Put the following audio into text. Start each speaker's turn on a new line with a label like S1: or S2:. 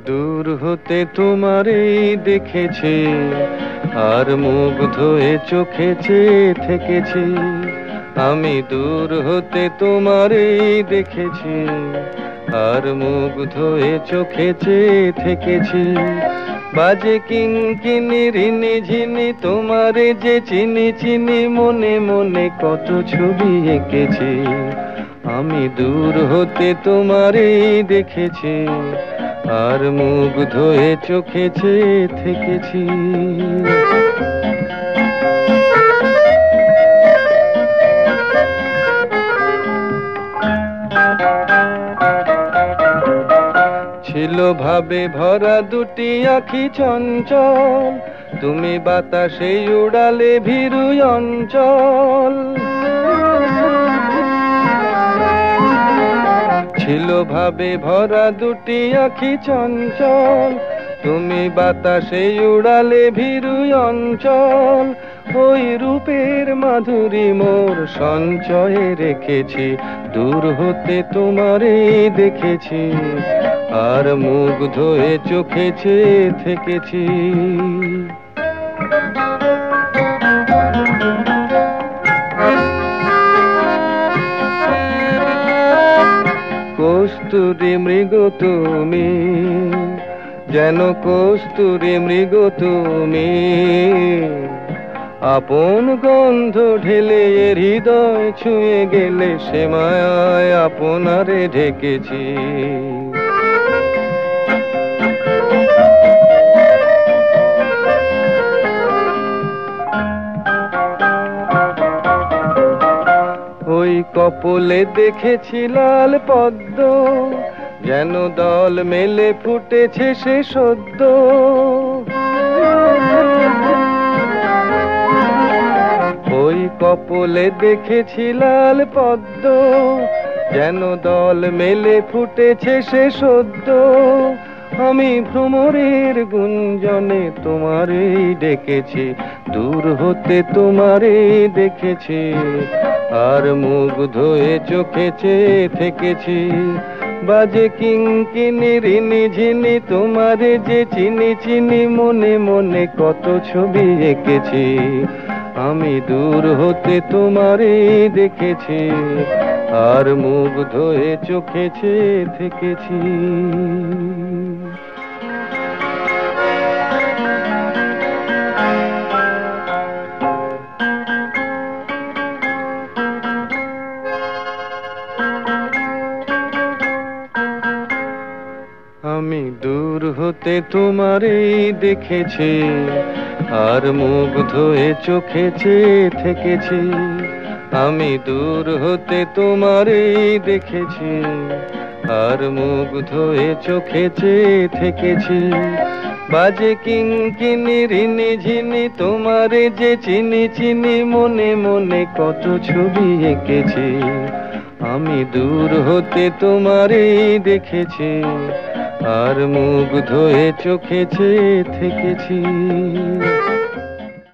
S1: দূর হতে তোমারই দেখেছি, আর মুগ্ধ হয়ে চোখে চেয়ে থেকেছি। আমি দূর হতে তোমারই দেখেছি, আর মুগ্ধ হয়ে চোখে চেয়ে থেকেছি। বাজে কিঙ্কিনি রিনি ঝিনি তোমারে যে চিনি চিনি, মনে মনে কত ছবি এঁকেছি। আমি দূর হতে তোমারই দেখেছি, আর মুগ্ধ হয়ে চোখে চেয়ে থেকেছি। ছিল ভাবে ভরা দুটি আঁখি চঞ্চল, তুমি বাতাসে উড়ালে ভীরু অঞ্চল। ছিল ভাবে ভরা দুটি আঁখি চঞ্চল, তুমি বাতাসে উড়ালে ভীরু অঞ্চল। ওই রূপের মাধুরী মোর সঞ্চয়ে রেখেছি, দূর হতে তোমারে দেখেছি, আর মুগ্ধ হয়ে চোখে চেয়ে থেকেছি। কস্তুরী মৃগ তুমি, যেন কস্তুরী মৃগ তুমি, আপন গন্ধ ঢেলে হৃদয় ছুঁয়ে গেলে, সে মায়ায় আপনারে ঢেকেছি। ওই কপলে দেখেছি লাল পদ্ম, যেন দল মেলে ফুটেছে সে সদ্য। ওই কপলে দেখেছি লাল পদ্ম, যেন দল মেলে ফুটেছে সে সদ্য। আমি ভ্রমরের গুঞ্জনে তোমারেই ডেকেছি, দূর হতে তোমারেই দেখেছি, আর মুগ্ধ হয়ে চোখে চেয়ে থেকেছি। বাজে কিঙ্কিনি রিনি ঝিনি তোমারে যে চিনি চিনি, মনে মনে কত ছবি এঁকেছি। আমি দূর হতে তোমারেই দেখেছি, আর মুগ্ধ হয়ে চোখে চেয়ে থেকেছি। আমি দূর হতে তোমারেই দেখেছি, আর মুগ্ধ হয়ে চোখে চেয়ে থেকেছি। আমি দূর হতে তোমারেই দেখেছি, আর মুগ্ধ হয়ে চোখে চেয়ে থেকেছি। বাজে কিঙ্কিনি রিনি ঝিনি তোমারে যে চিনি চিনি, মনে মনে কত ছবি এঁকেছি। আমি দূর হতে তোমারেই দেখেছি, আর মুগ্ধ হয়ে চোখে চেয়ে থেকেছি।